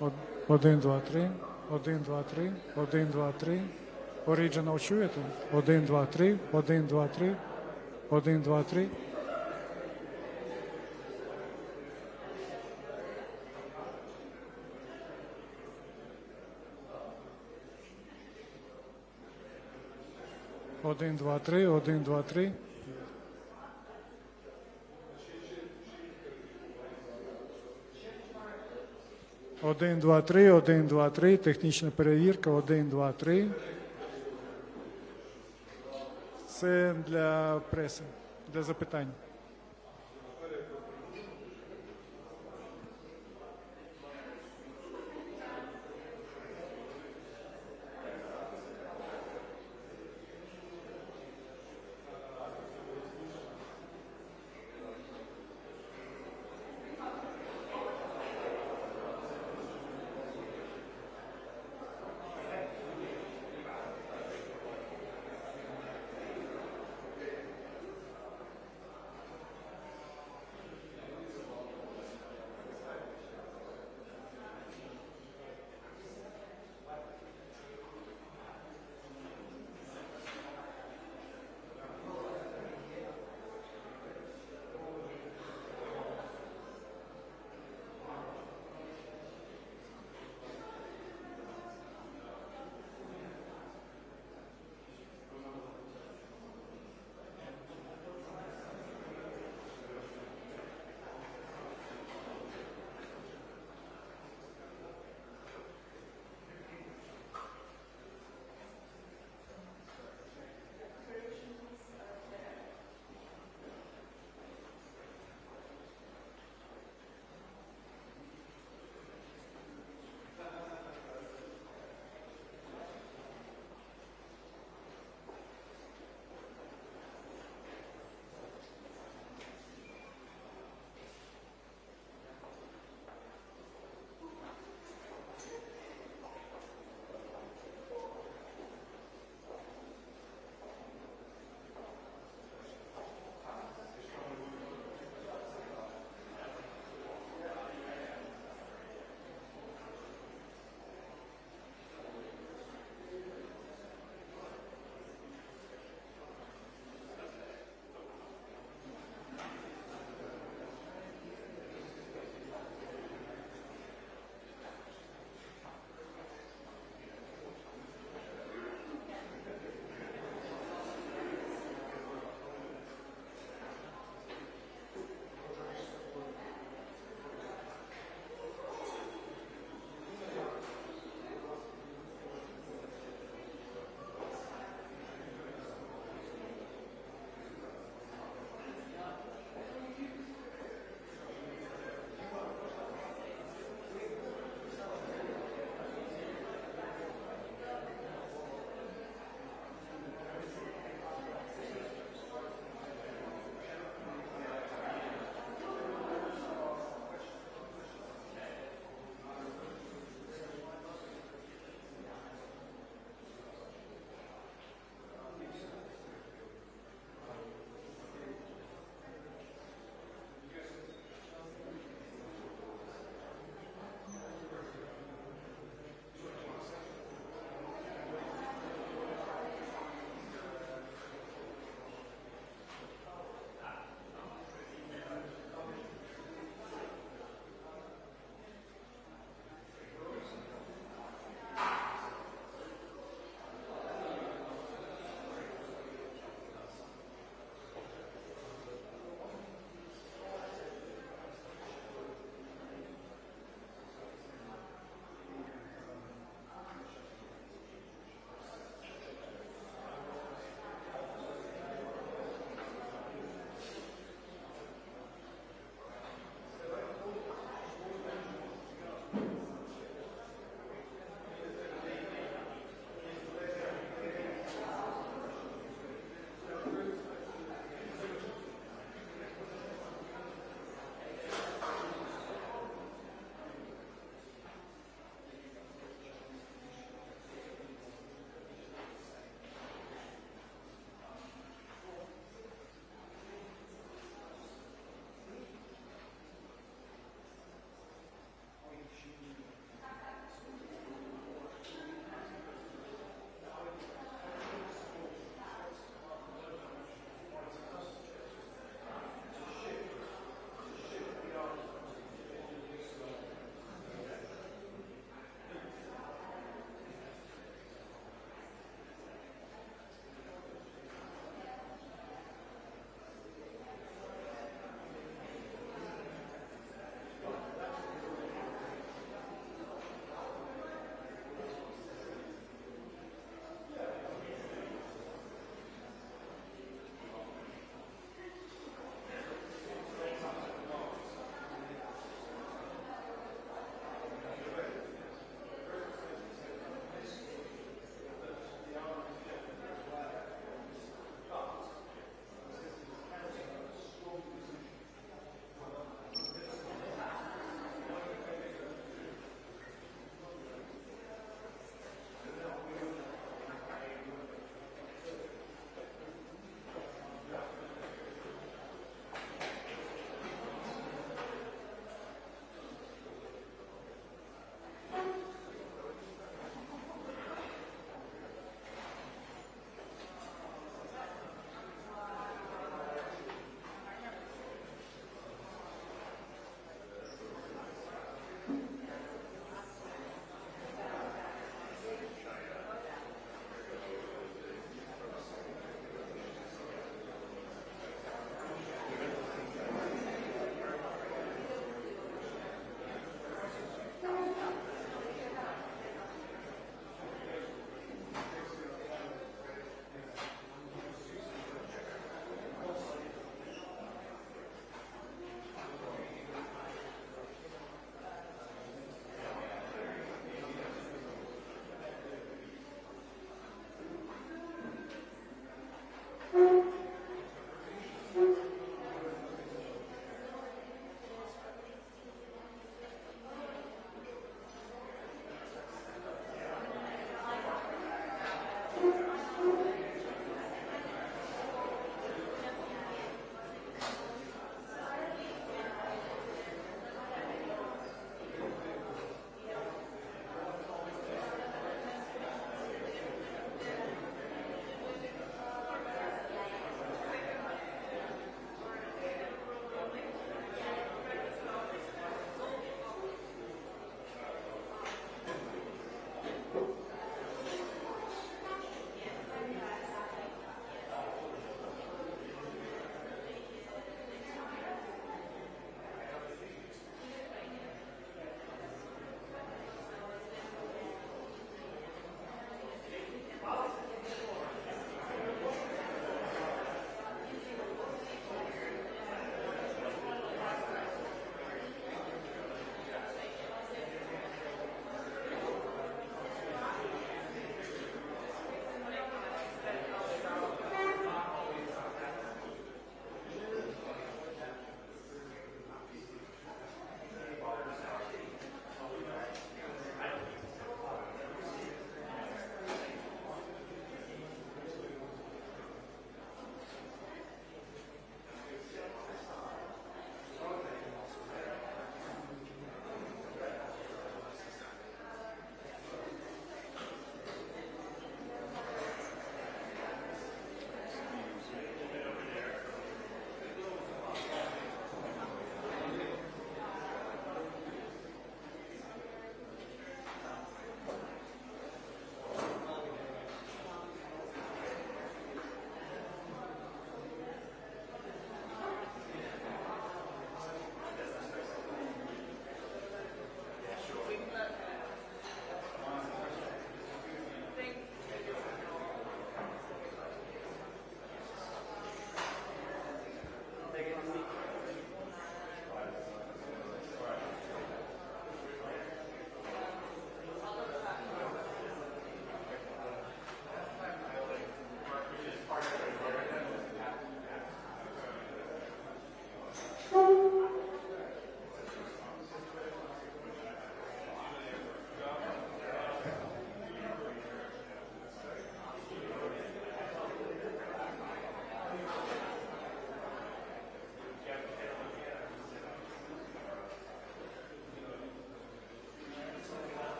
1, 2, 3. 1, 2, 3. 1, 2, 3. Оригінал чуєте? 1, 2, 3. 1, 2, 3. 1, 2, 3. Один, два, три, 1, 2, 3. Один, два, три, 1, 2, 3. Технічна перевірка. 1, 2, 3. Це для преси, для запитань.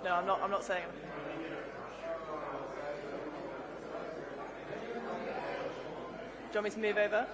No, I'm not saying anything. Do you want me to move over?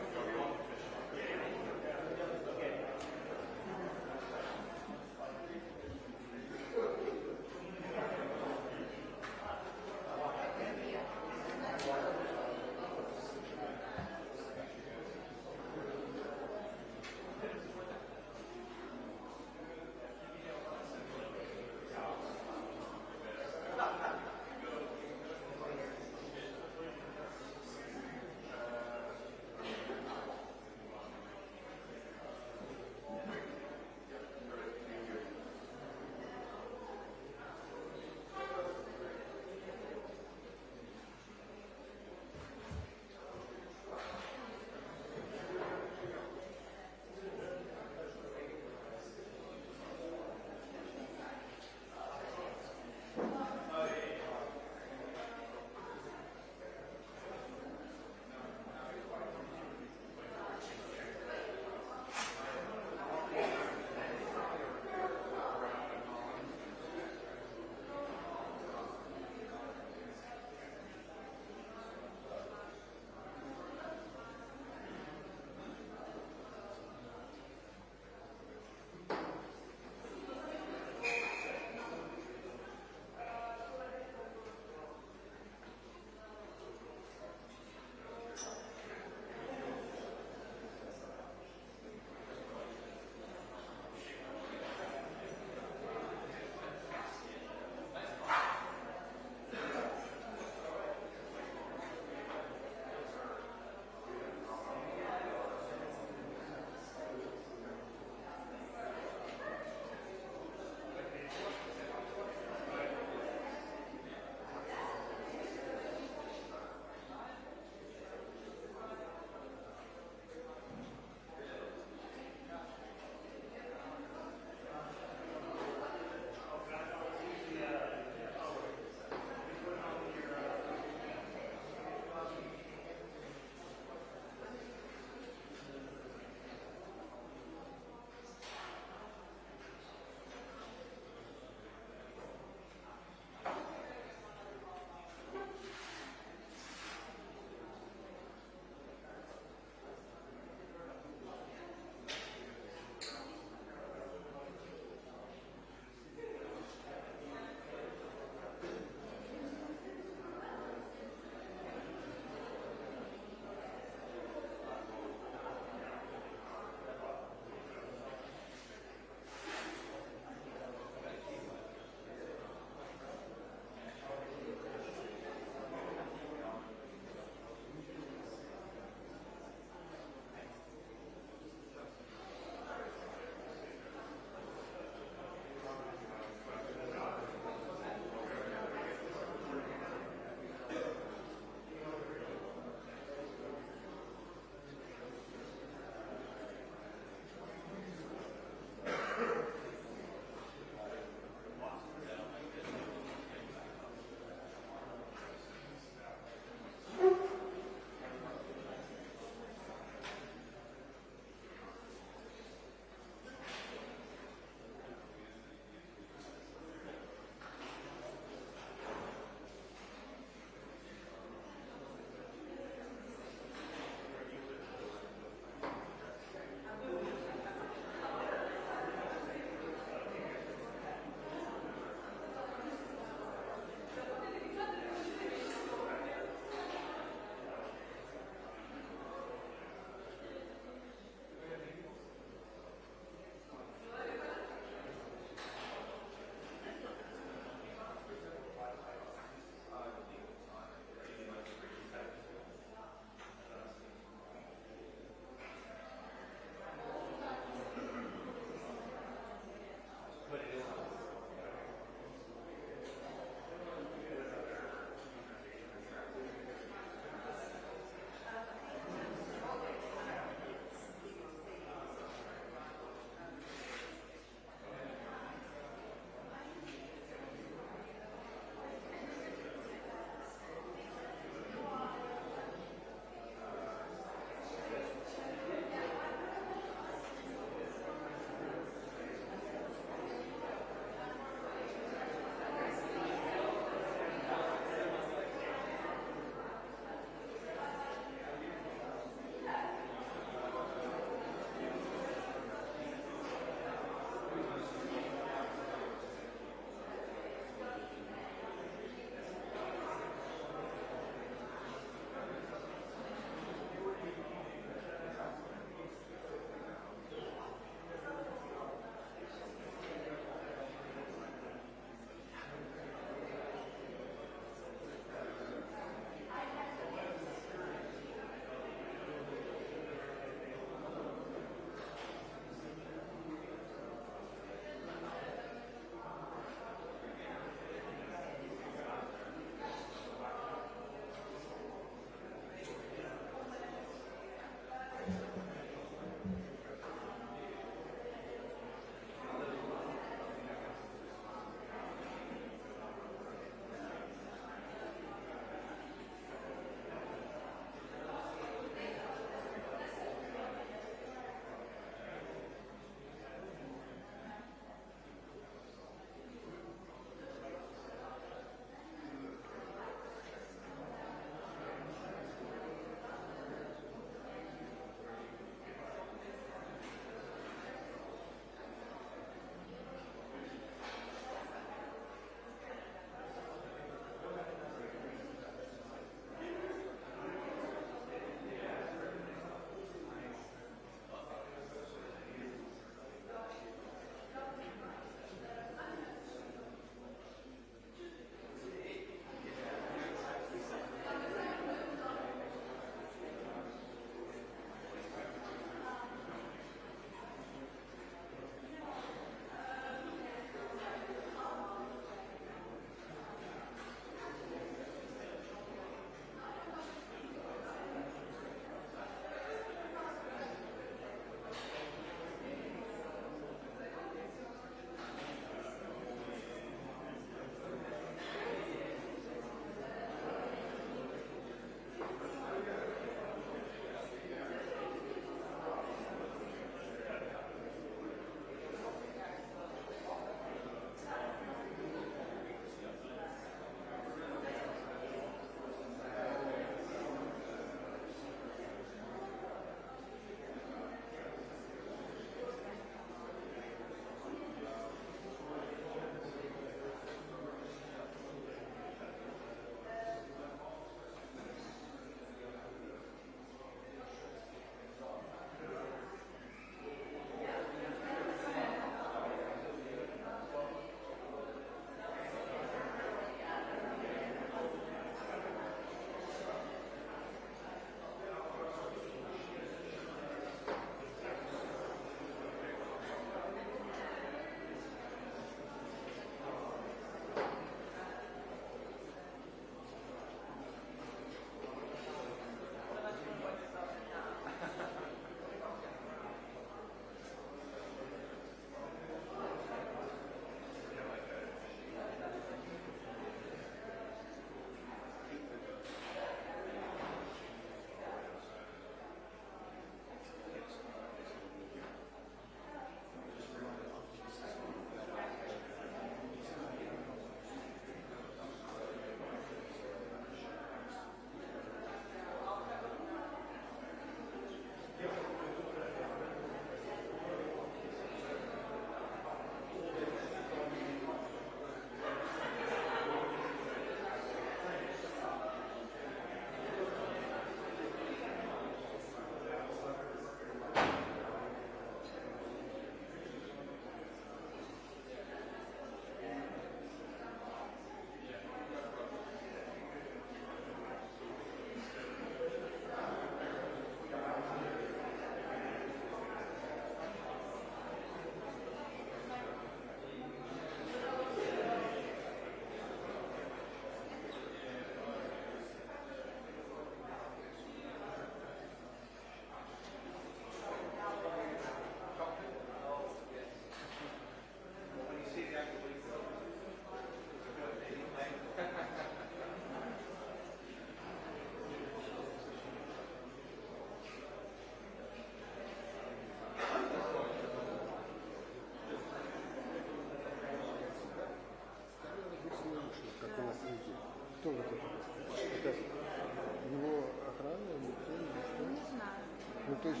То есть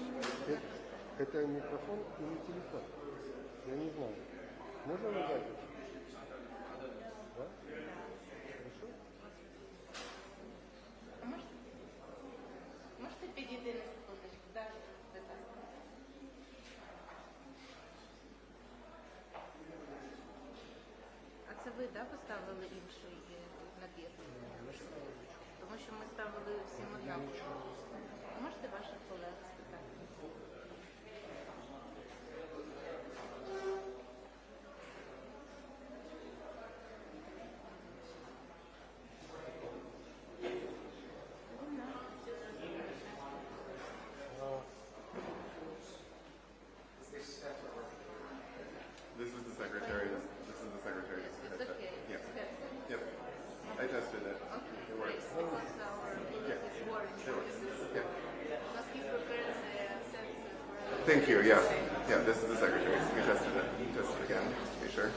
это микрофон или телефон? Я не знаю. Можно нажать это? Да? Хорошо? Можете підійти на секундочку? Да, будь ласка. А це ви, да, поставили інший набір? Тому що ми ставили всім однаково. Можете ваших колег спитати? This is the secretary. This is the secretary. It's okay. Yeah. It's good. Yep. I tested it. Okay, It great. works. Because our Yeah. is worried. It works. Yeah. Must he prepare the sensor for Thank you. Yeah. Yeah. This is the secretary. We tested it. Test it again. Be sure.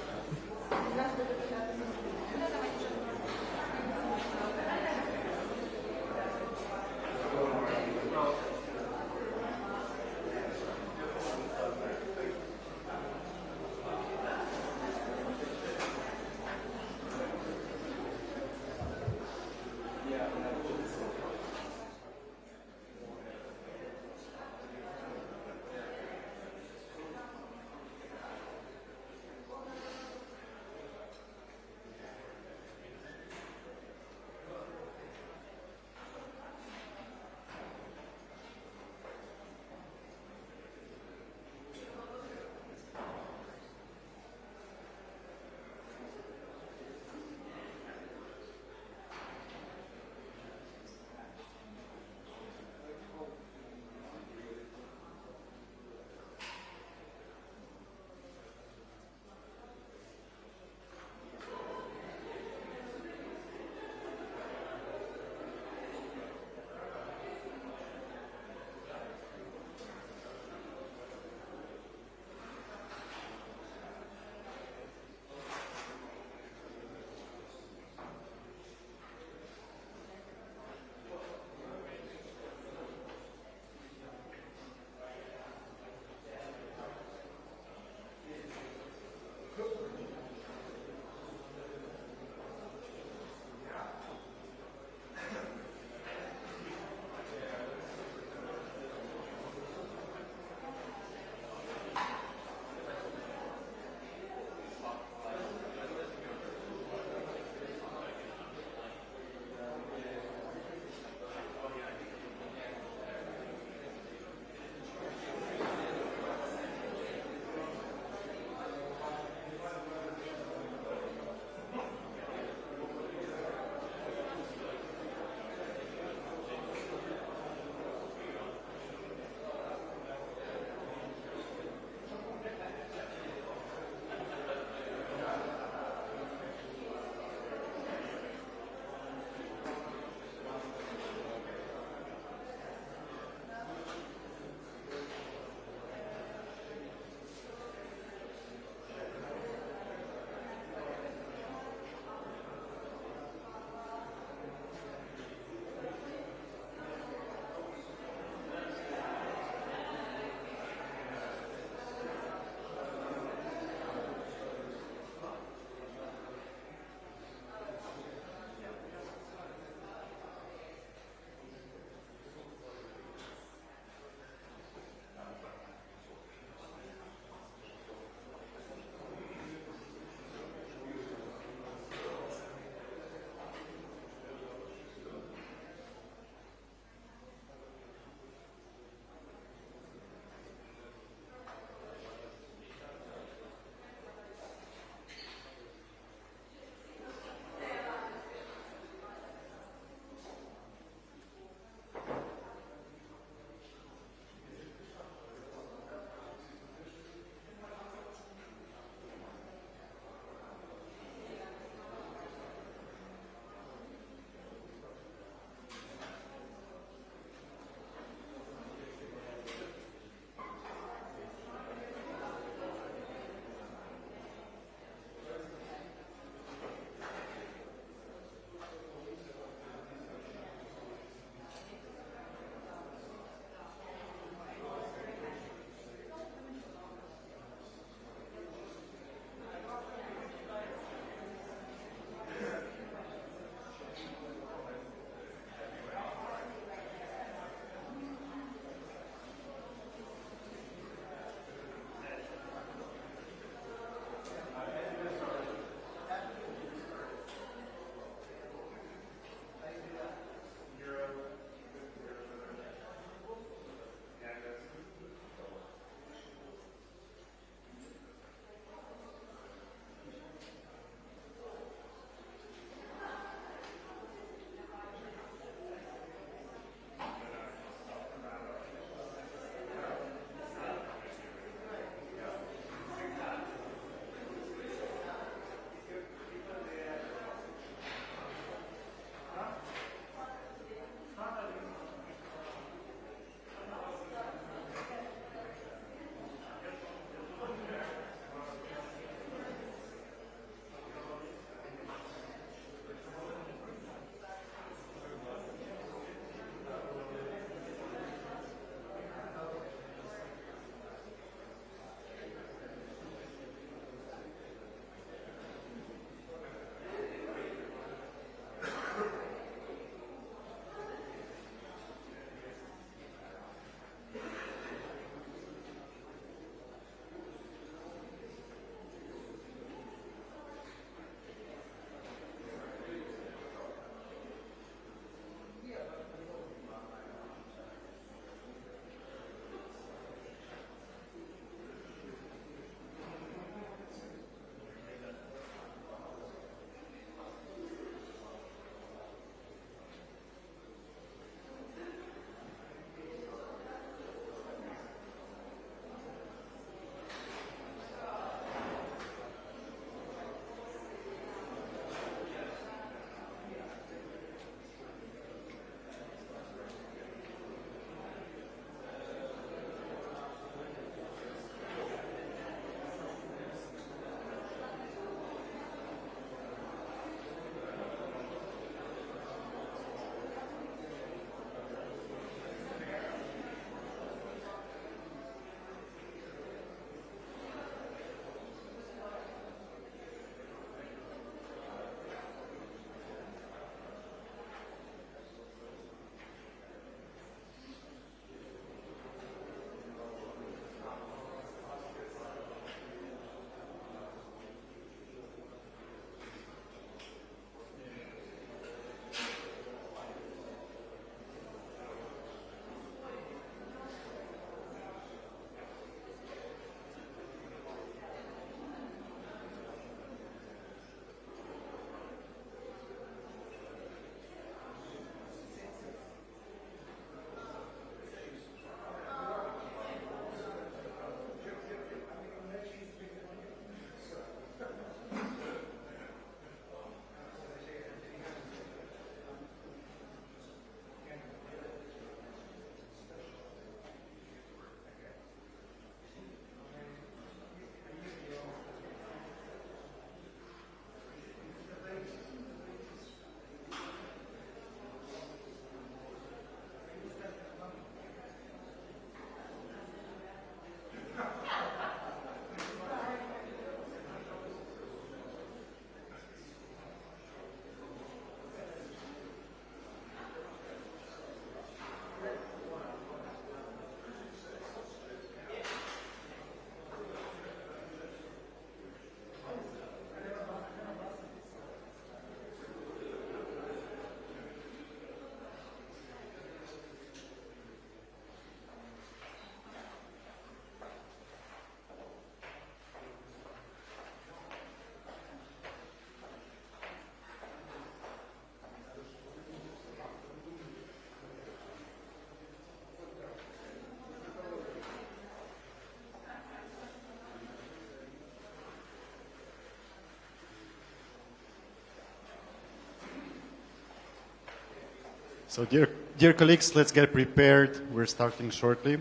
So, dear colleagues, let's get prepared. We're starting shortly.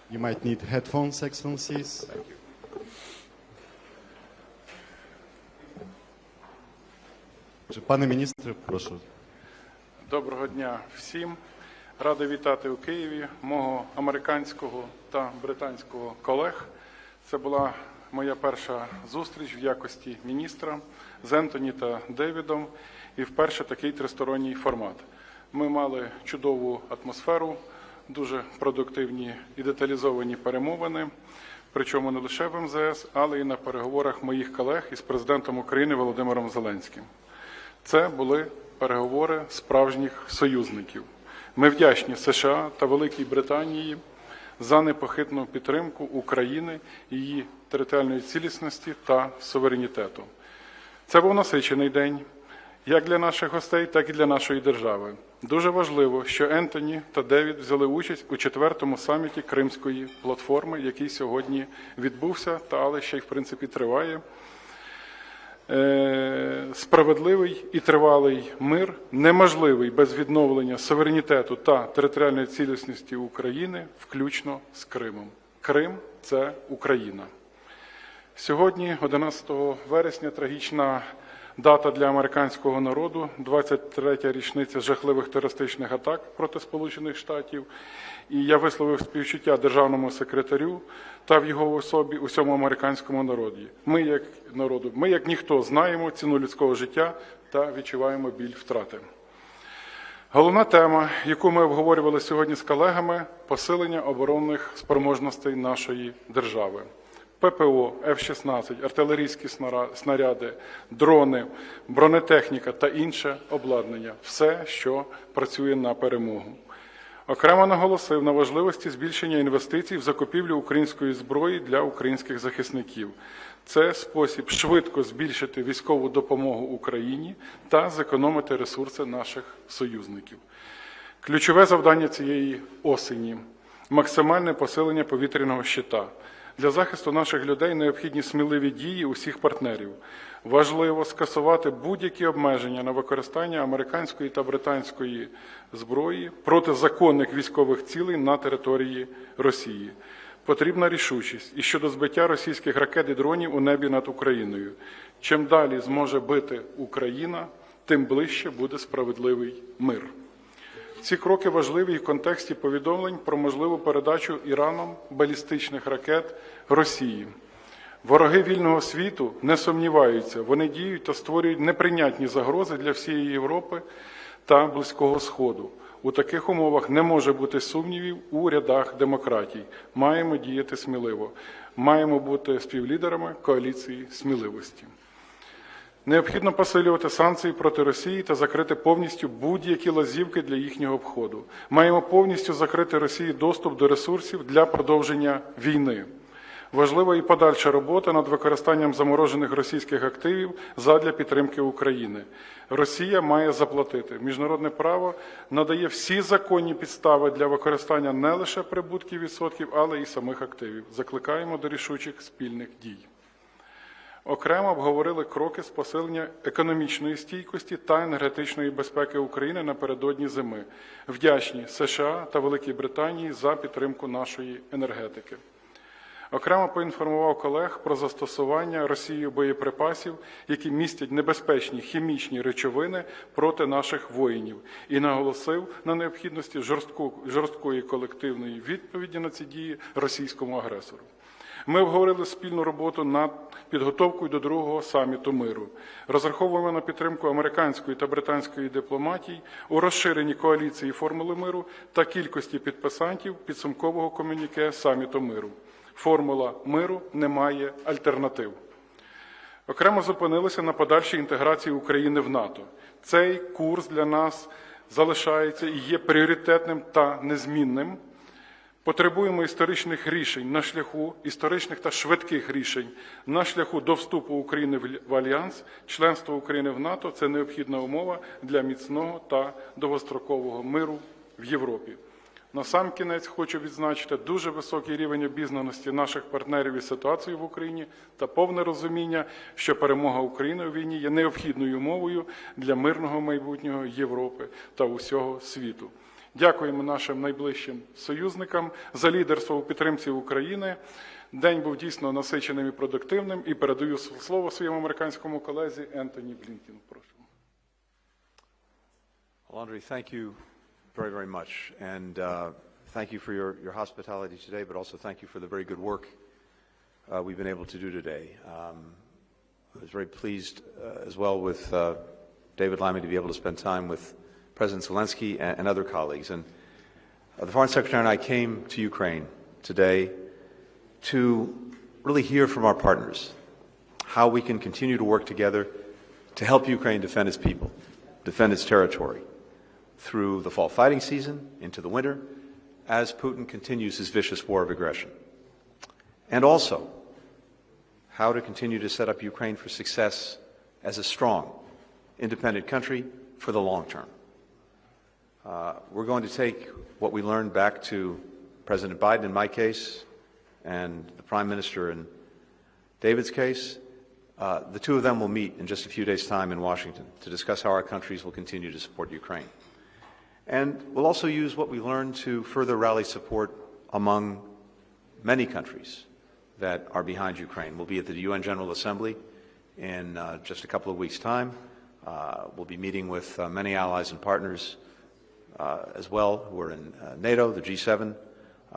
You might need headphones, Excellencies. Thank you. Пане міністре, прошу. Доброго дня всім. Радий вітати у Києві мого американського та британського колег. Це була моя перша зустріч в якості міністра з Ентоні та Девідом і вперше такий тристоронній формат. Ми мали чудову атмосферу, дуже продуктивні і деталізовані перемовини, причому не лише в МЗС, але й на переговорах моїх колег із президентом України Володимиром Зеленським. Це були переговори справжніх союзників. Ми вдячні США та Великій Британії за непохитну підтримку України, її територіальної цілісності та суверенітету. Це був насичений день, як для наших гостей, так і для нашої держави. Дуже важливо, що Ентоні та Девід взяли участь у 4-му саміті Кримської платформи, який сьогодні відбувся, але ще й, в принципі, триває. Справедливий і тривалий мир неможливий без відновлення суверенітету та територіальної цілісності України, включно з Кримом. Крим – це Україна. Сьогодні, 11 вересня, трагічна дата для американського народу, 23-я річниця жахливих терористичних атак проти Сполучених Штатів. І я висловив співчуття державному секретарю та в його особі усьому американському народі. Ми, як ніхто, знаємо ціну людського життя та відчуваємо біль втрати. Головна тема, яку ми обговорювали сьогодні з колегами – посилення оборонних спроможностей нашої держави. ППО, F-16, артилерійські снаряди, дрони, бронетехніка та інше обладнання – все, що працює на перемогу. Окремо наголосив на важливості збільшення інвестицій в закупівлю української зброї для українських захисників. Це спосіб швидко збільшити військову допомогу Україні та зекономити ресурси наших союзників. Ключове завдання цієї осені – максимальне посилення повітряного щита. Для захисту наших людей необхідні сміливі дії усіх партнерів. Важливо скасувати будь-які обмеження на використання американської та британської зброї проти законних військових цілей на території Росії. Потрібна рішучість і щодо збиття російських ракет і дронів у небі над Україною. Чим далі зможе бити Україна, тим ближче буде справедливий мир. Ці кроки важливі в контексті повідомлень про можливу передачу Іраном балістичних ракет Росії. Вороги вільного світу не сумніваються, вони діють та створюють неприйнятні загрози для всієї Європи та Близького Сходу. У таких умовах не може бути сумнівів у рядах демократій. Маємо діяти сміливо. Маємо бути співлідерами коаліції сміливості. Необхідно посилювати санкції проти Росії та закрити повністю будь-які лазівки для їхнього обходу. Маємо повністю закрити Росії доступ до ресурсів для продовження війни. Важлива і подальша робота над використанням заморожених російських активів задля підтримки України. Росія має заплатити. Міжнародне право надає всі законні підстави для використання не лише прибутків відсотків, але й самих активів. Закликаємо до рішучих спільних дій. Окремо обговорили кроки з посилення економічної стійкості та енергетичної безпеки України напередодні зими. Вдячні США та Великій Британії за підтримку нашої енергетики. Окремо поінформував колег про застосування Росією боєприпасів, які містять небезпечні хімічні речовини проти наших воїнів, і наголосив на необхідності жорсткої колективної відповіді на ці дії російському агресору. Ми обговорили спільну роботу над підготовкою до другого саміту миру. Розраховуємо на підтримку американської та британської дипломатій у розширенні коаліції формули миру та кількості підписантів підсумкового комюніке саміту миру. Формула миру не має альтернатив. Окремо зупинилися на подальшій інтеграції України в НАТО. Цей курс для нас залишається і є пріоритетним та незмінним. Потребуємо історичних рішень на шляху, історичних та швидких рішень на шляху до вступу України в Альянс. Членство України в НАТО – це необхідна умова для міцного та довгострокового миру в Європі. Насамкінець хочу відзначити дуже високий рівень обізнаності наших партнерів із ситуацією в Україні та повне розуміння, що перемога України у війні є необхідною умовою для мирного майбутнього Європи та усього світу. Дякуємо нашим найближчим союзникам за лідерство у підтримці України. День був дійсно насиченим і продуктивним. І передаю слово своєму американському колезі Ентоні Блінкен. Прошу. Well, Andrii, thank you very, very much. And thank you for your hospitality today, but also thank you for the very good work we've been able to do today. I was very pleased as well with David Lammy to be able to spend time with President Zelensky and other colleagues. And the Foreign Secretary and I came to Ukraine today to really hear from our partners how we can continue to work together to help Ukraine defend its people, defend its territory through the fall fighting season into the winter as Putin continues his vicious war of aggression. And also how to continue to set up Ukraine for success as a strong, independent country for the long term. We're going to take what we learned back to President Biden in my case and the Prime Minister in David's case. The two of them will meet in just a few days' time in Washington to discuss how our countries will continue to support Ukraine. And we'll also use what we learned to further rally support among many countries that are behind Ukraine. We'll be at the UN General Assembly in just a couple of weeks' time. We'll be meeting with many allies and partners as well who are in NATO, the G7,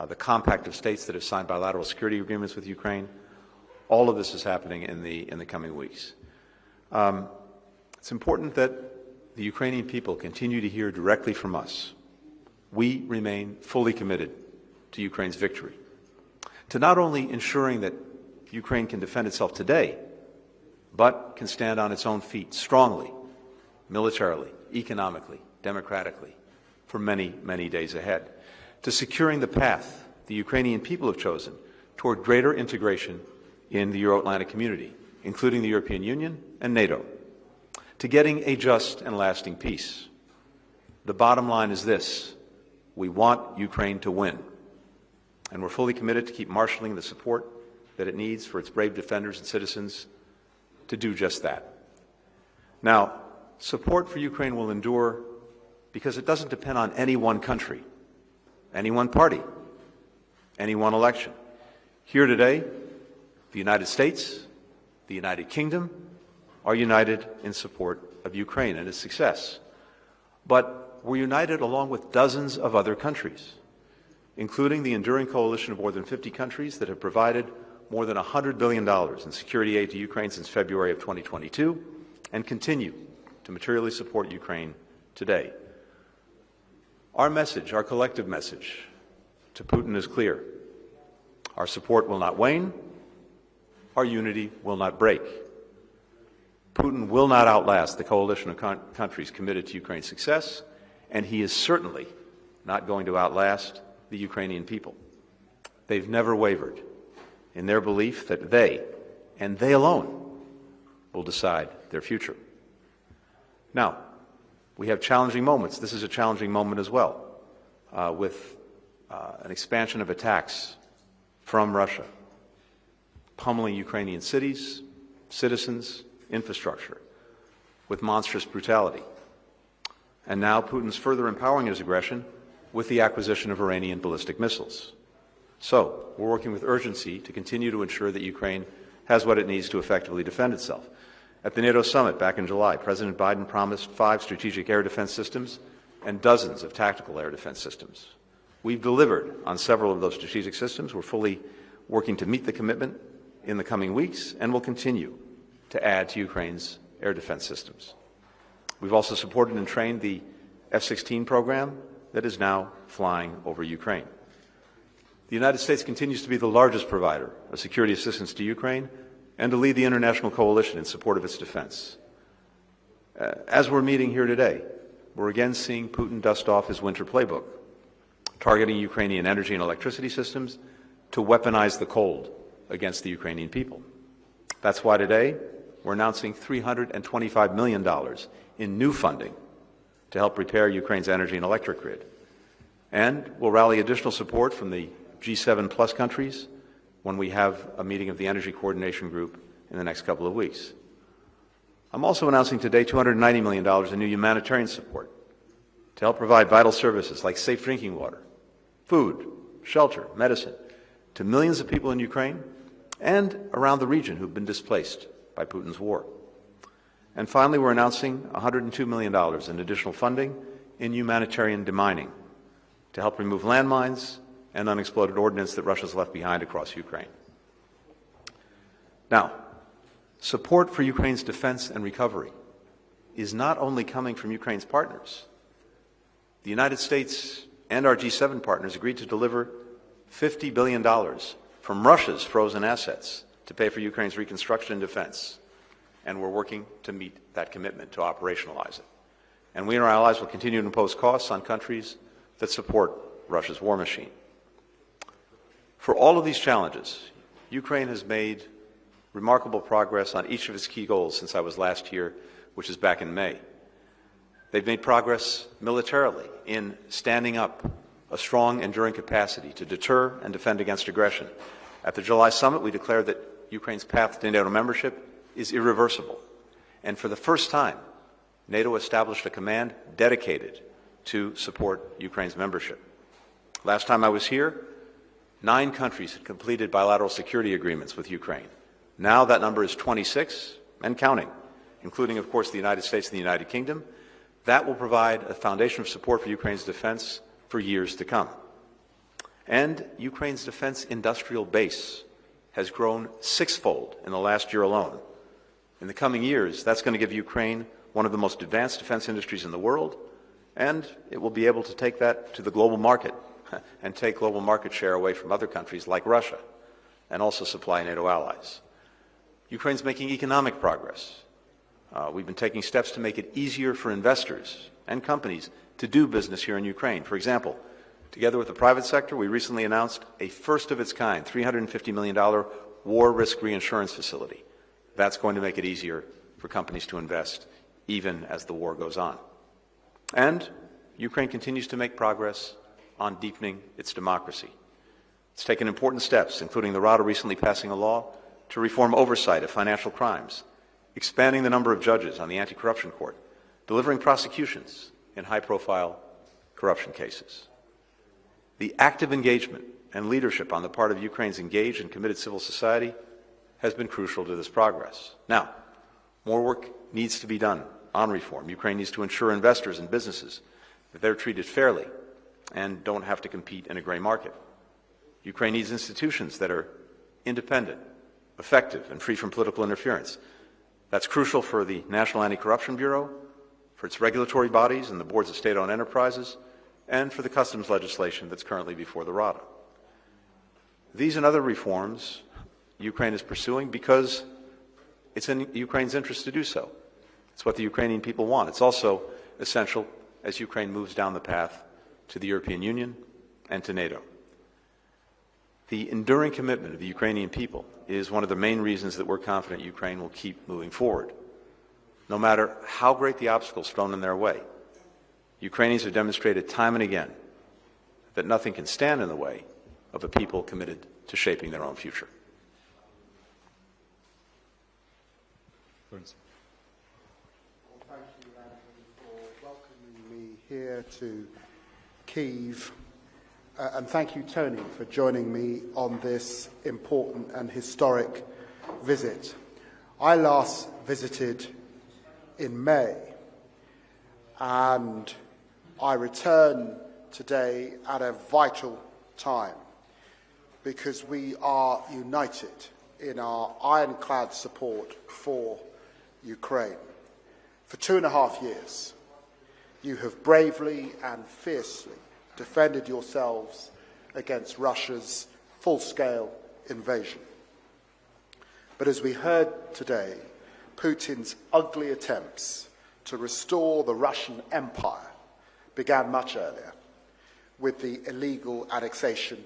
the compact of states that have signed bilateral security agreements with Ukraine. All of this is happening in the coming weeks. It's important that the Ukrainian people continue to hear directly from us. We remain fully committed to Ukraine's victory, to not only ensuring that Ukraine can defend itself today, but can stand on its own feet strongly, militarily, economically, democratically, for many, many days ahead, to securing the path the Ukrainian people have chosen toward greater integration in the Euro-Atlantic community, including the European Union and NATO, to getting a just and lasting peace. The bottom line is this: we want Ukraine to win, and we're fully committed to keep marshaling the support that it needs for its brave defenders and citizens to do just that. Now, support for Ukraine will endure because it doesn't depend on any one country, any one party, any one election. Here today, the United States, the United Kingdom are united in support of Ukraine and its success. But we're united along with dozens of other countries, including the enduring coalition of more than 50 countries that have provided more than $100 billion in security aid to Ukraine since February of 2022 and continue to materially support Ukraine today. Our message, our collective message to Putin is clear. Our support will not wane. Our unity will not break. Putin will not outlast the coalition of countries committed to Ukraine's success, and he is certainly not going to outlast the Ukrainian people. They've never wavered in their belief that they, and they alone, will decide their future. Now, we have challenging moments. This is a challenging moment as well, with an expansion of attacks from Russia, pummeling Ukrainian cities, citizens, infrastructure, with monstrous brutality. And now Putin's further empowering his aggression with the acquisition of Iranian ballistic missiles. So, we're working with urgency to continue to ensure that Ukraine has what it needs to effectively defend itself. At the NATO summit back in July, President Biden promised 5 strategic air defense systems and dozens of tactical air defense systems. We've delivered on several of those strategic systems. We're fully working to meet the commitment in the coming weeks, and will continue to add to Ukraine's air defense systems. We've also supported and trained the F-16 program that is now flying over Ukraine. The United States continues to be the largest provider of security assistance to Ukraine and to lead the international coalition in support of its defense. As we're meeting here today, we're again seeing Putin dust off his winter playbook, targeting Ukrainian energy and electricity systems to weaponize the cold against the Ukrainian people. That's why today we're announcing $325 million in new funding to help repair Ukraine's energy and electric grid. And we'll rally additional support from the G7 plus countries when we have a meeting of the Energy Coordination Group in the next couple of weeks. I'm also announcing today $290 million in new humanitarian support to help provide vital services like safe drinking water, food, shelter, medicine to millions of people in Ukraine and around the region who've been displaced by Putin's war. And finally, we're announcing $102 million in additional funding in humanitarian demining to help remove landmines and unexploded ordnance that Russia's left behind across Ukraine. Now, support for Ukraine's defense and recovery is not only coming from Ukraine's partners. The United States and our G7 partners agreed to deliver $50 billion from Russia's frozen assets to pay for Ukraine's reconstruction and defense. And we're working to meet that commitment, to operationalize it. And we and our allies will continue to impose costs on countries that support Russia's war machine. For all of these challenges, Ukraine has made remarkable progress on each of its key goals since I was last here, which is back in May. They've made progress militarily in standing up a strong, enduring capacity to deter and defend against aggression. At the July summit, we declared that Ukraine's path to NATO membership is irreversible. And for the first time, NATO established a command dedicated to support Ukraine's membership. Last time I was here, 9 countries had completed bilateral security agreements with Ukraine. Now that number is 26 and counting, including, of course, the United States and the United Kingdom. That will provide a foundation of support for Ukraine's defense for years to come. And Ukraine's defense industrial base has grown 6-fold in the last year alone. In the coming years, that's going to give Ukraine one of the most advanced defense industries in the world, and it will be able to take that to the global market and take global market share away from other countries like Russia, and also supply NATO allies. Ukraine's making economic progress. We've been taking steps to make it easier for investors and companies to do business here in Ukraine. For example, together with the private sector, we recently announced a first-of-its-kind $350 million war risk reinsurance facility. That's going to make it easier for companies to invest, even as the war goes on. And Ukraine continues to make progress on deepening its democracy. It's taken important steps, including the Rada recently passing a law to reform oversight of financial crimes, expanding the number of judges on the anti-corruption court, delivering prosecutions in high-profile corruption cases. The active engagement and leadership on the part of Ukraine's engaged and committed civil society has been crucial to this progress. Now, more work needs to be done on reform. Ukraine needs to ensure investors and businesses that they're treated fairly and don't have to compete in a gray market. Ukraine needs institutions that are independent, effective, and free from political interference. That's crucial for the National Anti-Corruption Bureau, for its regulatory bodies and the boards of state-owned enterprises, and for the customs legislation that's currently before the Rada. These and other reforms Ukraine is pursuing because it's in Ukraine's interest to do so. It's what the Ukrainian people want. It's also essential as Ukraine moves down the path to the European Union and to NATO. The enduring commitment of the Ukrainian people is one of the main reasons that we're confident Ukraine will keep moving forward. No matter how great the obstacles thrown in their way, Ukrainians have demonstrated time and again that nothing can stand in the way of a people committed to shaping their own future. Thank you, Antony, for welcoming me here to Kyiv. And thank you, Tony, for joining me on this important and historic visit. I last visited in May, and I return today at a vital time because we are united in our ironclad support for Ukraine. For 2.5 years, you have bravely and fiercely defended yourselves against Russia's full-scale invasion. But as we heard today, Putin's ugly attempts to restore the Russian Empire began much earlier, with the illegal annexation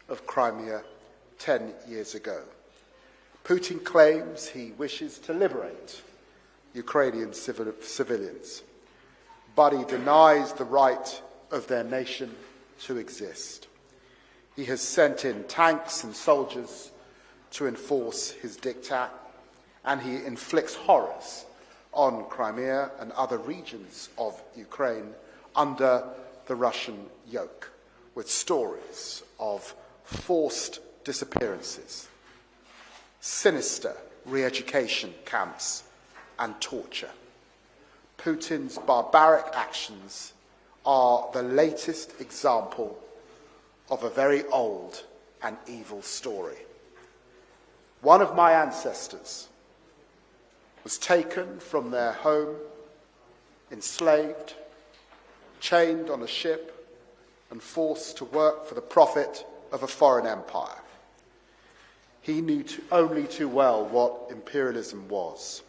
of Crimea 10 years ago. Putin claims he wishes to liberate Ukrainian civilians, but he denies the right of their nation to exist. He has sent in tanks and soldiers to enforce his diktat, and he inflicts horrors on Crimea and other regions of Ukraine under the Russian yoke, with stories of forced disappearances, sinister re-education camps, and torture. Putin's barbaric actions are the latest example of a very old and evil story. One of my ancestors was taken from their home, enslaved, chained on a ship, and forced to work for the profit of a foreign empire. He knew only too well what imperialism was.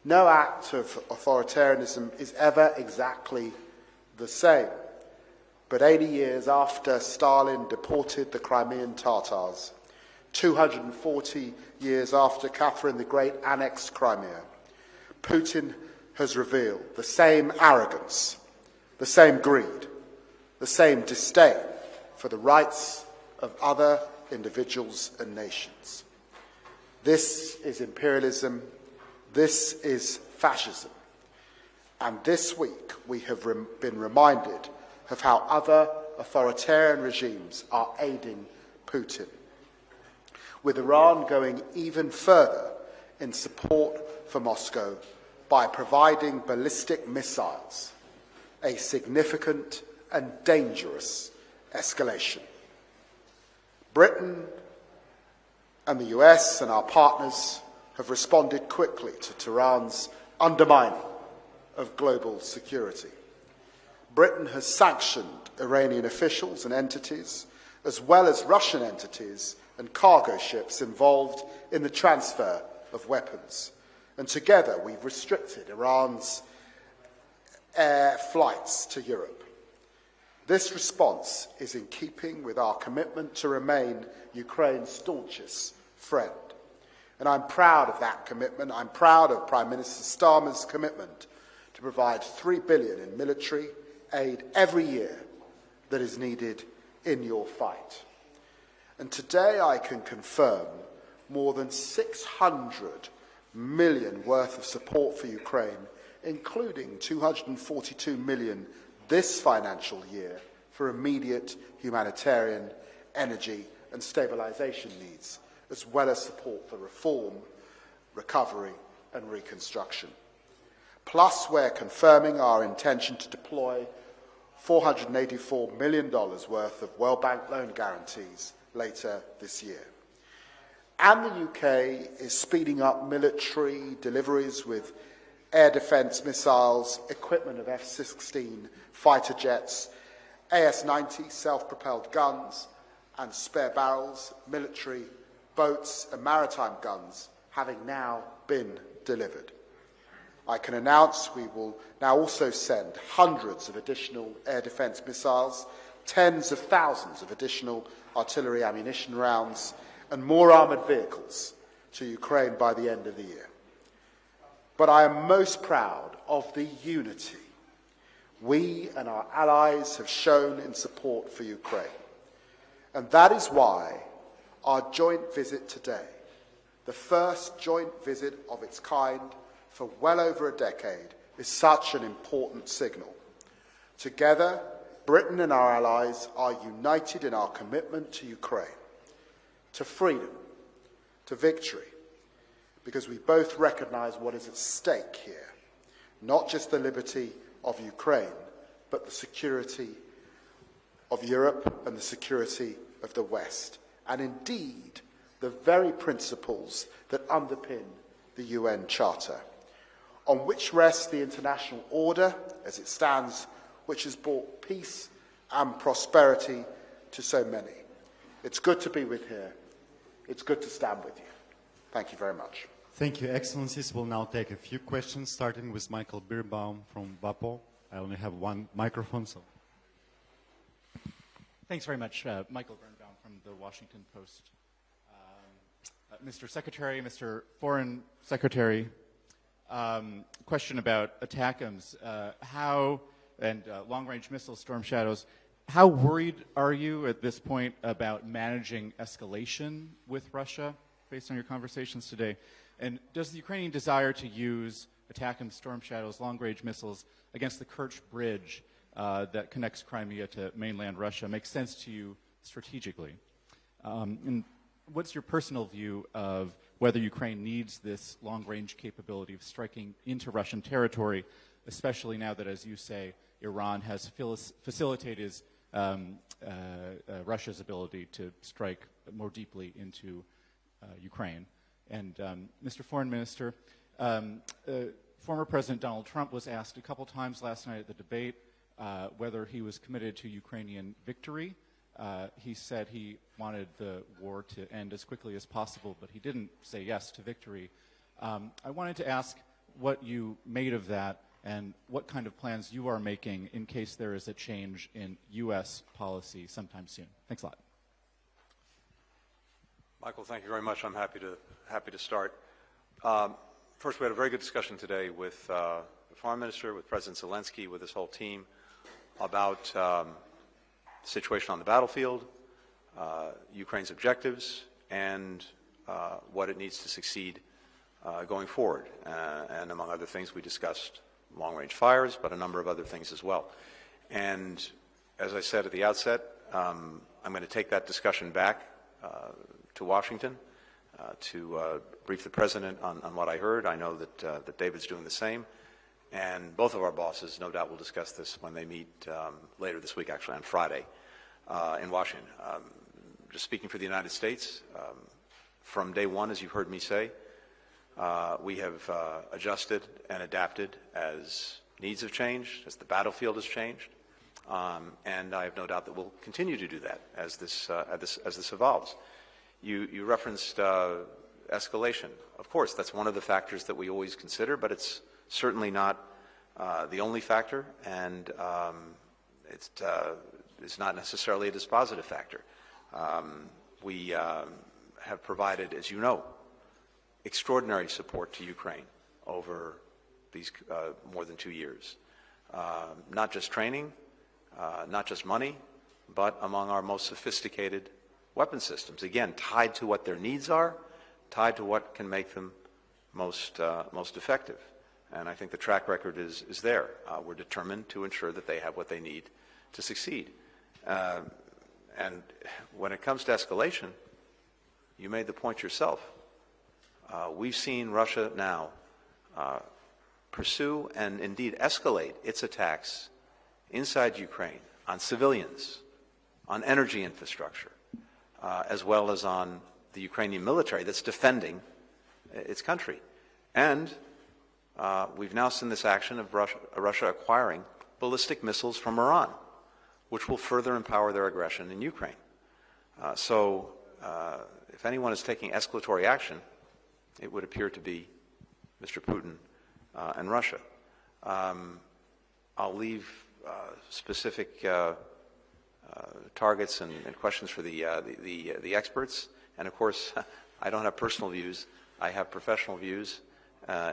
No act of authoritarianism is ever exactly the same. But 80 years after Stalin deported the Crimean Tatars, 240 years after Catherine the Great annexed Crimea, Putin has revealed the same arrogance, the same greed, the same disdain for the rights of other individuals and nations. This is imperialism. This is fascism. And this week we have been reminded of how other authoritarian regimes are aiding Putin, with Iran going even further in support for Moscow by providing ballistic missiles, a significant and dangerous escalation. Britain and the US and our partners have responded quickly to Tehran's undermining of global security. Britain has sanctioned Iranian officials and entities, as well as Russian entities and cargo ships involved in the transfer of weapons. And together we've restricted Iran's air flights to Europe. This response is in keeping with our commitment to remain Ukraine's staunchest friend. And I'm proud of that commitment. I'm proud of Prime Minister Starmer's commitment to provide $3 billion in military aid every year that is needed in your fight. And today I can confirm more than 600 million worth of support for Ukraine, including 242 million this financial year for immediate humanitarian, energy and stabilization needs, as well as support for reform, recovery and reconstruction. Plus, we're confirming our intention to deploy $484 million worth of World Bank loan guarantees later this year. And the UK is speeding up military deliveries with air defence missiles, equipment of F-16 fighter jets, AS-90 self-propelled guns and spare barrels, military boats and maritime guns having now been delivered. I can announce we will now also send hundreds of additional air defence missiles, tens of thousands of additional artillery ammunition rounds, and more armoured vehicles to Ukraine by the end of the year. But I am most proud of the unity we and our allies have shown in support for Ukraine. And that is why our joint visit today, the first joint visit of its kind for well over a decade, is such an important signal. Together, Britain and our allies are united in our commitment to Ukraine, to freedom, to victory, because we both recognise what is at stake here, not just the liberty of Ukraine, but the security of Europe and the security of the West, and indeed the very principles that underpin the UN Charter, on which rests the international order as it stands, which has brought peace and prosperity to so many. It's good to be with here. It's good to stand with you. Thank you very much. Thank you, Excellencies. We'll now take a few questions, starting with Michael Birbaum from WAPO. I only have one microphone, so. Thanks very much. Michael Birnbaum from the Washington Post. Mr. Secretary, Mr. Foreign Secretary, question about ATACMS. How, and long-range missile Storm Shadows, How worried are you at this point about managing escalation with Russia, based on your conversations today? And does the Ukrainian desire to use ATACMS Storm Shadow's long-range missiles against the Kerch Bridge that connects Crimea to mainland Russia make sense to you strategically? And what's your personal view of whether Ukraine needs this long-range capability of striking into Russian territory, especially now that, as you say, Iran has facilitated Russia's ability to strike more deeply into Ukraine? And Mr. Foreign Minister, former President Donald Trump was asked a couple times last night at the debate whether he was committed to Ukrainian victory. He said he wanted the war to end as quickly as possible, but he didn't say yes to victory. I wanted to ask what you made of that and what kind of plans you are making in case there is a change in U.S. policy sometime soon. Thanks a lot. Michael, thank you very much. I'm happy to start. First, we had a very good discussion today with the Foreign Minister, with President Zelensky, with his whole team about the situation on the battlefield, Ukraine's objectives, and what it needs to succeed going forward. And among other things, we discussed long-range fires, but a number of other things as well. And as I said at the outset, I'm going to take that discussion back to Washington to brief the President on what I heard. I know that David's doing the same. And both of our bosses, no doubt, will discuss this when they meet later this week, actually on Friday, in Washington. Just speaking for the United States, from day one, as you've heard me say, we have adjusted and adapted as needs have changed, as the battlefield has changed, and I have no doubt that we'll continue to do that as this evolves. You referenced escalation. Of course, that's one of the factors that we always consider, but it's certainly not the only factor, and it's not necessarily a dispositive factor. We have provided, as you know, extraordinary support to Ukraine over these more than 2 years. Not just training, not just money, but among our most sophisticated weapon systems. Again, tied to what their needs are, tied to what can make them most effective. And I think the track record is there. We're determined to ensure that they have what they need to succeed. And when it comes to escalation, you made the point yourself. We've seen Russia now pursue and indeed escalate its attacks inside Ukraine on civilians, on energy infrastructure, as well as on the Ukrainian military that's defending its country. And we've now seen this action of Russia acquiring ballistic missiles from Iran, which will further empower their aggression in Ukraine. So if anyone is taking escalatory action, it would appear to be Mr. Putin and Russia. I'll leave specific targets and questions for the experts. And of course, I don't have personal views. I have professional views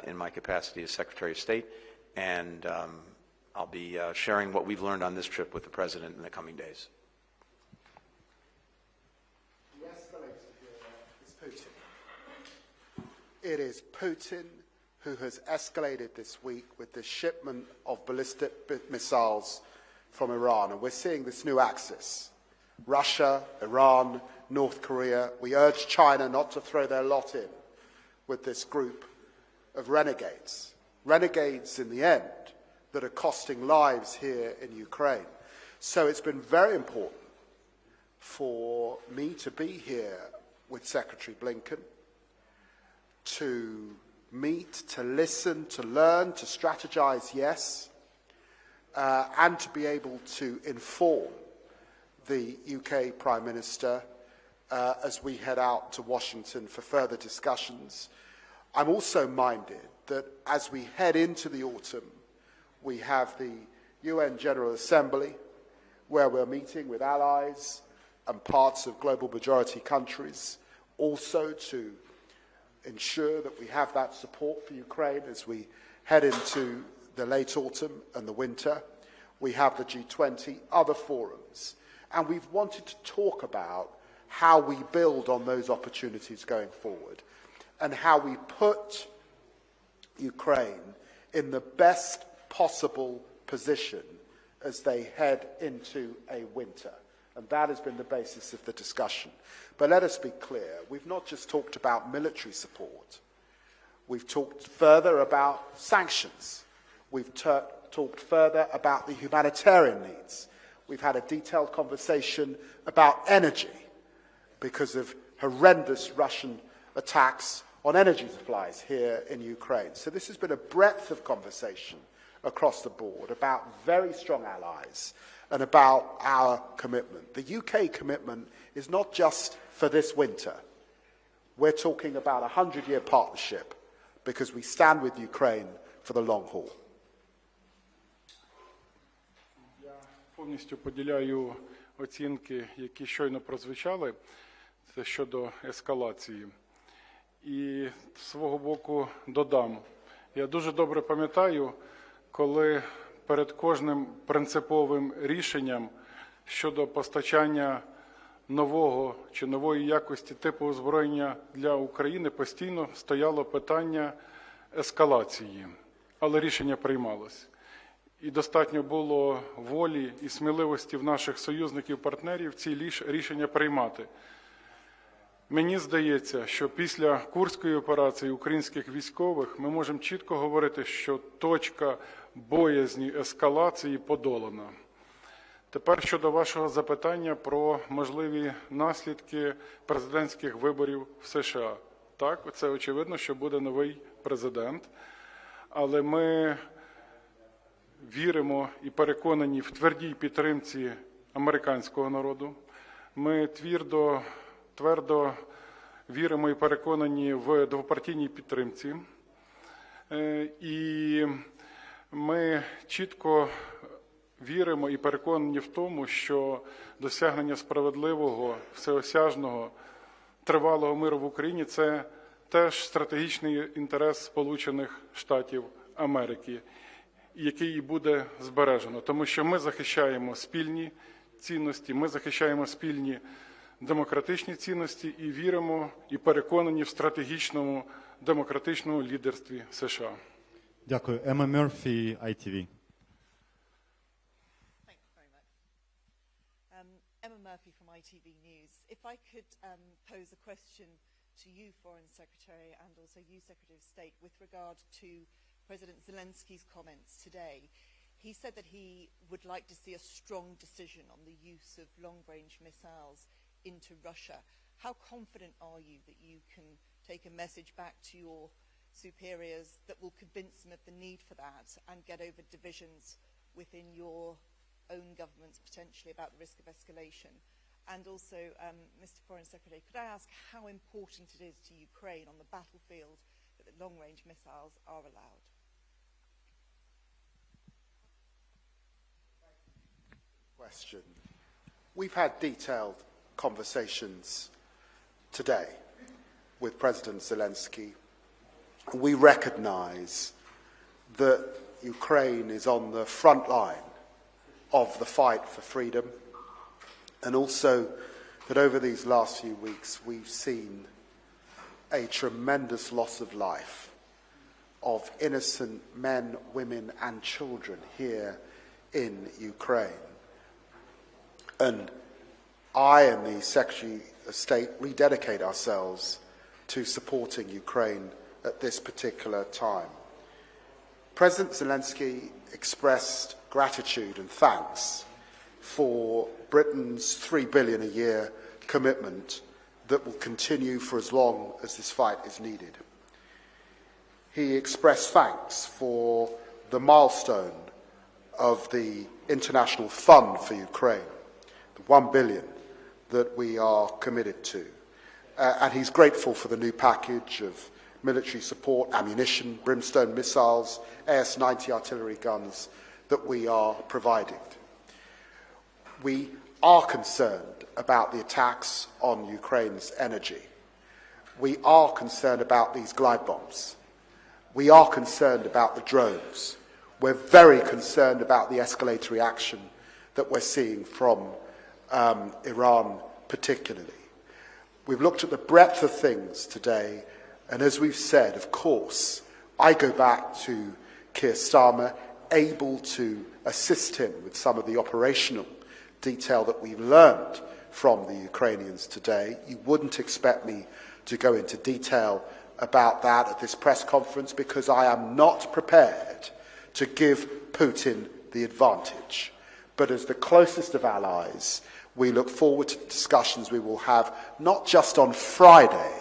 in my capacity as Secretary of State, and I'll be sharing what we've learned on this trip with the President in the coming days. The escalator here is Putin. It is Putin who has escalated this week with the shipment of ballistic missiles from Iran. And we're seeing this new axis. Russia, Iran, North Korea. We urge China not to throw their lot in with this group of renegades. Renegades, in the end, that are costing lives here in Ukraine. So it's been very important for me to be here with Secretary Blinken, to meet, to listen, to learn, to strategize, yes, and to be able to inform the UK Prime Minister as we head out to Washington for further discussions. I'm also minded that as we head into the autumn, we have the UN General Assembly, where we're meeting with allies and parts of global majority countries, also to ensure that we have that support for Ukraine as we head into the late autumn and the winter. we have the G20, other forums, and we've wanted to talk about how we build on those opportunities going forward and how we put Ukraine in the best possible position as they head into a winter. And that has been the basis of the discussion. But let us be clear, we've not just talked about military support. We've talked further about sanctions. We've talked further about the humanitarian needs. We've had a detailed conversation about energy because of horrendous Russian attacks on energy supplies here in Ukraine. So this has been a breadth of conversation across the board about very strong allies and about our commitment. The UK commitment is not just for this winter. We're talking about a 100-year partnership because we stand with Ukraine for the long haul. Я повністю поділяю оцінки, які щойно прозвучали, це щодо ескалації. І з свого боку додам. Я дуже добре пам'ятаю, коли перед кожним принциповим рішенням щодо постачання нового чи нової якості типу озброєння для України постійно стояло питання ескалації, але рішення приймалось. І достатньо було волі і сміливості в наших союзників-партнерів ці рішення приймати. Мені здається, що після Курської операції українських військових ми можемо чітко говорити, що точка боязні ескалації подолана. Тепер щодо вашого запитання про можливі наслідки президентських виборів в США. Так, це очевидно, що буде новий президент, але ми віримо і переконані в твердій підтримці американського народу. Ми твердо віримо і переконані в двопартійній підтримці. І ми чітко віримо і переконані в тому, що досягнення справедливого, всеосяжного, тривалого миру в Україні – це теж стратегічний інтерес Сполучених Штатів Америки, який і буде збережено. Тому що ми захищаємо спільні цінності, ми захищаємо спільні демократичні цінності і віримо, і переконані в стратегічному демократичному лідерстві США. Дякую. Emma Murphy, ITV. Thank you very much. Emma Murphy from ITV News. If I could pose a question to you, Foreign Secretary, and also you, Secretary of State, with regard to President Zelensky's comments today. He said that he would like to see a strong decision on the use of long-range missiles into Russia. How confident are you that you can take a message back to your superiors that will convince them of the need for that and get over divisions within your own governments potentially about the risk of escalation? And also, Mr. Foreign Secretary, could I ask how important it is to Ukraine on the battlefield that the long-range missiles are allowed? Question. We've had detailed conversations today with President Zelensky. We recognize that Ukraine is on the front line of the fight for freedom, and also that over these last few weeks we've seen a tremendous loss of life of innocent men, women and children here in Ukraine. And I and the Secretary of State rededicate ourselves to supporting Ukraine at this particular time. President Zelensky expressed gratitude and thanks for Britain's $3 billion a year commitment that will continue for as long as this fight is needed. He expressed thanks for the milestone of the International Fund for Ukraine, the $1 billion that we are committed to. And he's grateful for the new package of military support, ammunition, brimstone missiles, AS-90 artillery guns that we are providing. We are concerned about the attacks on Ukraine's energy. We are concerned about these glide bombs. We are concerned about the drones. We're very concerned about the escalatory action that we're seeing from Iran particularly. We've looked at the breadth of things today, and as we've said, of course, I go back to Keir Starmer, able to assist him with some of the operational detail that we've learned from the Ukrainians today. You wouldn't expect me to go into detail about that at this press conference because I am not prepared to give Putin the advantage. But as the closest of allies, we look forward to the discussions we will have, not just on Friday,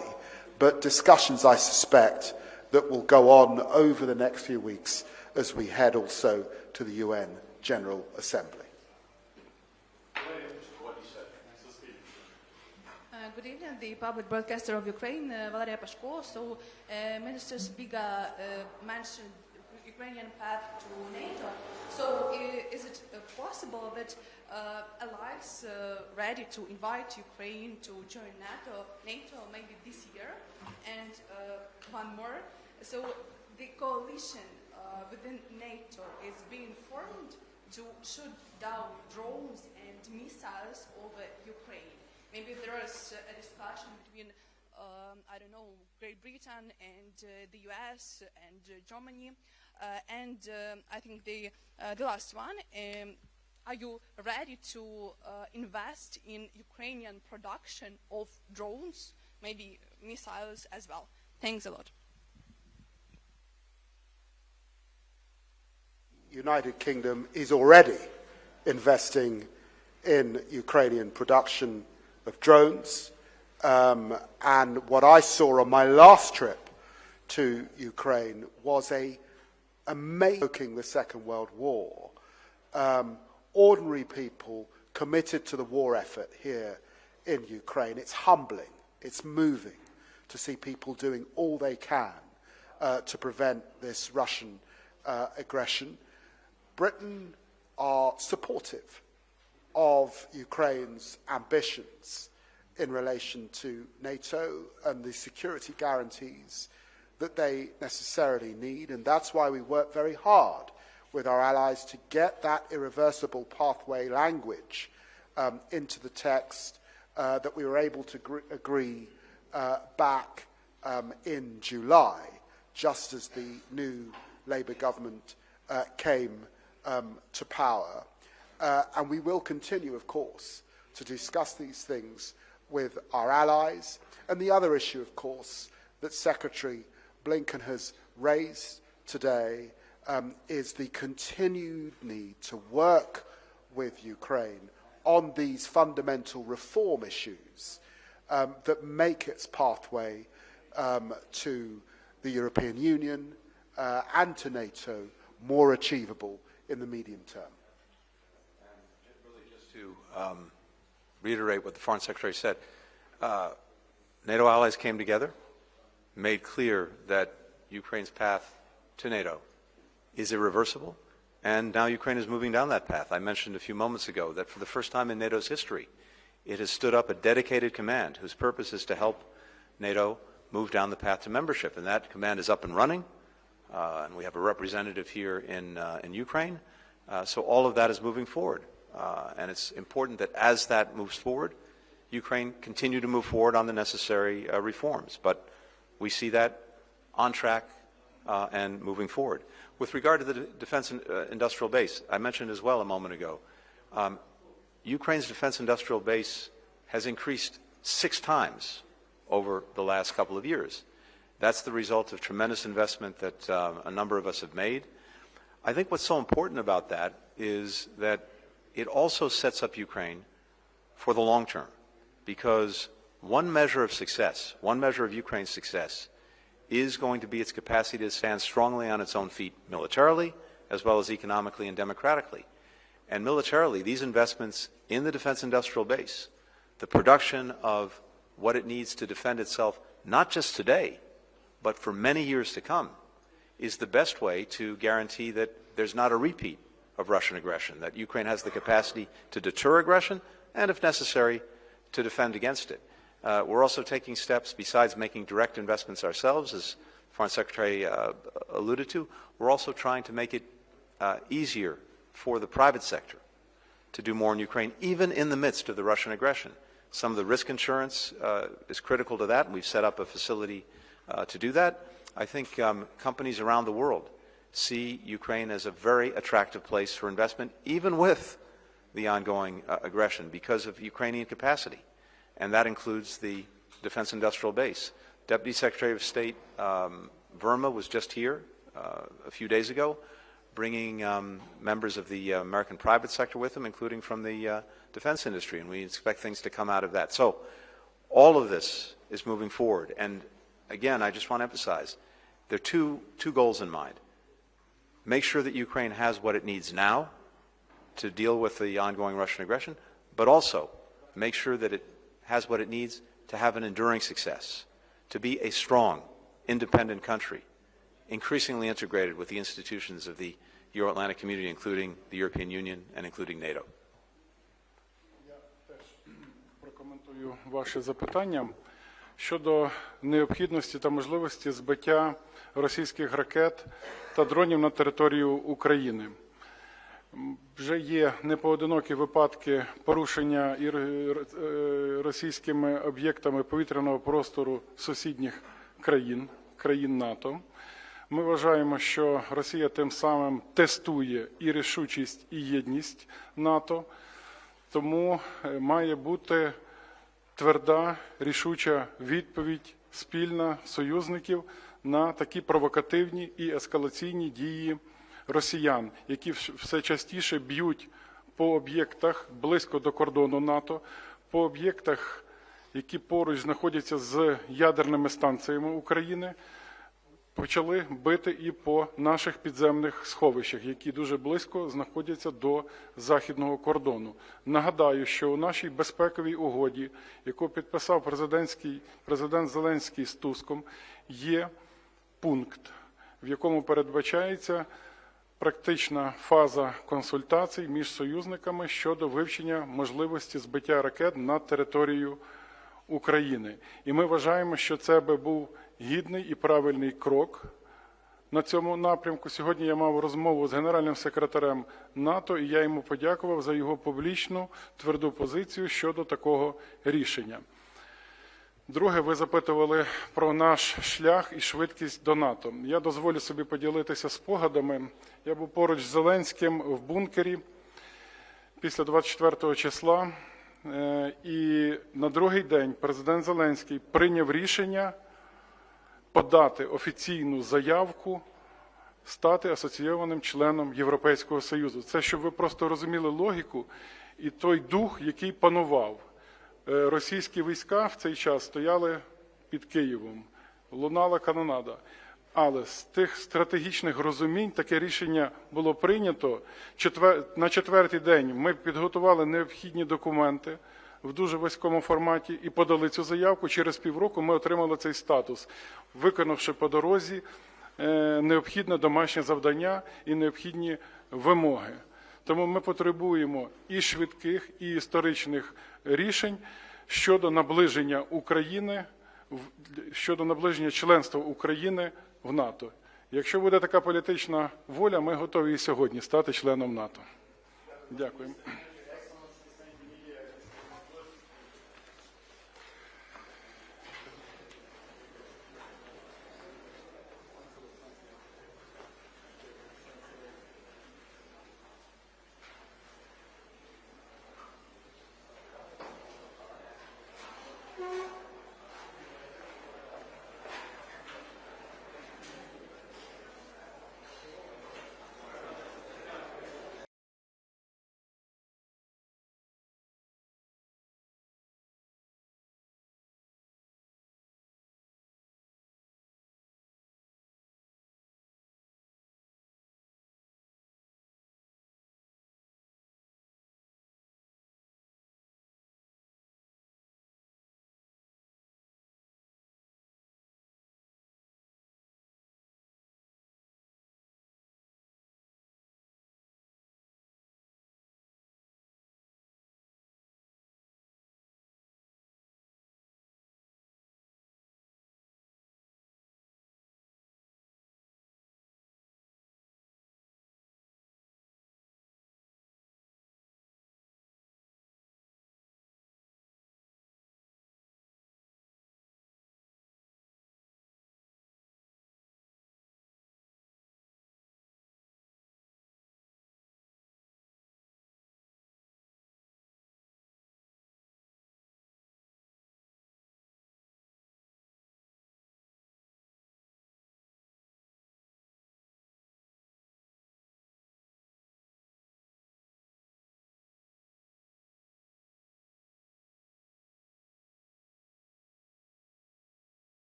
but discussions, I suspect, that will go on over the next few weeks as we head also to the UN General Assembly. Good evening, the public broadcaster of Ukraine, Valeria Pashko. So, Minister Sybiha mentioned Ukrainian path to NATO. So, is it possible that allies ready to invite Ukraine to join NATO maybe this year? And one more. So, the coalition within NATO is being formed to shoot down drones and missiles over Ukraine. Maybe there is a discussion between, I don't know, Great Britain and the US and Germany. And I think the last one, are you ready to invest in Ukrainian production of drones, maybe missiles as well? Thanks a lot. United Kingdom is already investing in Ukrainian production of drones, and what I saw on my last trip to Ukraine was amazing the Second World War. Ordinary people committed to the war effort here in Ukraine. It's humbling, it's moving to see people doing all they can to prevent this Russian aggression. Britain are supportive of Ukraine's ambitions in relation to NATO and the security guarantees that they necessarily need, and that's why we work very hard with our allies to get that irreversible pathway language into the text that we were able to agree back in July, just as the new Labour government came to power. And we will continue, of course, to discuss these things with our allies. And the other issue, of course, that Secretary Blinken has raised today is the continued need to work with Ukraine on these fundamental reform issues that make its pathway to the European Union and to NATO more achievable in the medium term. To reiterate what the Foreign Secretary said, NATO allies came together, made clear that Ukraine's path to NATO is irreversible, and now Ukraine is moving down that path. I mentioned a few moments ago that for the first time in NATO's history, it has stood up a dedicated command whose purpose is to help NATO move down the path to membership, and that command is up and running, and we have a representative here in Ukraine, so all of that is moving forward. And it's important that as that moves forward, Ukraine continue to move forward on the necessary reforms. But we see that on track and moving forward. With regard to the defense industrial base, I mentioned as well a moment ago, Ukraine's defense industrial base has increased 6 times over the last couple of years. That's the result of tremendous investment that a number of us have made. I think what's so important about that is that it also sets up Ukraine for the long term, because one measure of success, one measure of Ukraine's success, is going to be its capacity to stand strongly on its own feet militarily, as well as economically and democratically. And militarily, these investments in the defense industrial base, the production of what it needs to defend itself, not just today, but for many years to come, is the best way to guarantee that there's not a repeat of Russian aggression, that Ukraine has the capacity to deter aggression and, if necessary, to defend against it. We're also taking steps, besides making direct investments ourselves, as Foreign Secretary alluded to, we're also trying to make it easier for the private sector to do more in Ukraine, even in the midst of the Russian aggression. Some of the risk insurance is critical to that, and we've set up a facility to do that. I think companies around the world see Ukraine as a very attractive place for investment, even with the ongoing aggression, because of Ukrainian capacity. And that includes the defense industrial base. Deputy Secretary of State Verma was just here a few days ago, bringing members of the American private sector with him, including from the defense industry, and we expect things to come out of that. So all of this is moving forward. And again, I just want to emphasize, there are two goals in mind. Make sure that Ukraine has what it needs now to deal with the ongoing Russian aggression, but also make sure that it has what it needs to have an enduring success, to be a strong, independent country, increasingly integrated with the institutions of the Euro-Atlantic community, including the European Union and including NATO. Я теж прокоментую ваше запитання щодо необхідності та можливості збиття російських ракет та дронів на територію України. Вже є непоодинокі випадки порушення російськими об'єктами повітряного простору сусідніх країн НАТО. Ми вважаємо, що Росія тим самим тестує і рішучість, і єдність НАТО, тому має бути тверда, рішуча відповідь спільна союзників на такі провокативні і ескалаційні дії росіян, які все частіше б'ють по об'єктах близько до кордону НАТО, по об'єктах, які поруч знаходяться з ядерними станціями України, почали бити і по наших підземних сховищах, які дуже близько знаходяться до західного кордону. Нагадаю, що у нашій безпековій угоді, яку підписав президент Зеленський з Туском, є пункт, в якому передбачається практична фаза консультацій між союзниками щодо вивчення можливості збиття ракет на територію України. І ми вважаємо, що це би був гідний і правильний крок на цьому напрямку. Сьогодні я мав розмову з генеральним секретарем НАТО, і я йому подякував за його публічну тверду позицію щодо такого рішення. Друге, ви запитували про наш шлях і швидкість до НАТО. Я дозволю собі поділитися спогадами. Я був поруч з Зеленським в бункері після 24 числа, і на другий день президент Зеленський прийняв рішення подати офіційну заявку стати асоційованим членом Європейського Союзу. Це, щоб ви просто розуміли логіку і той дух, який панував. Російські війська в цей час стояли під Києвом, лунала канонада. Але з тих стратегічних розумінь таке рішення було прийнято. На четвертий день ми підготували необхідні документи в дуже вузькому форматі і подали цю заявку. Через півроку ми отримали цей статус, виконавши по дорозі необхідне домашнє завдання і необхідні вимоги. Тому ми потребуємо і швидких, і історичних рішень щодо наближення України, щодо наближення членства України в НАТО. Якщо буде така політична воля, ми готові і сьогодні стати членом НАТО. Дякую.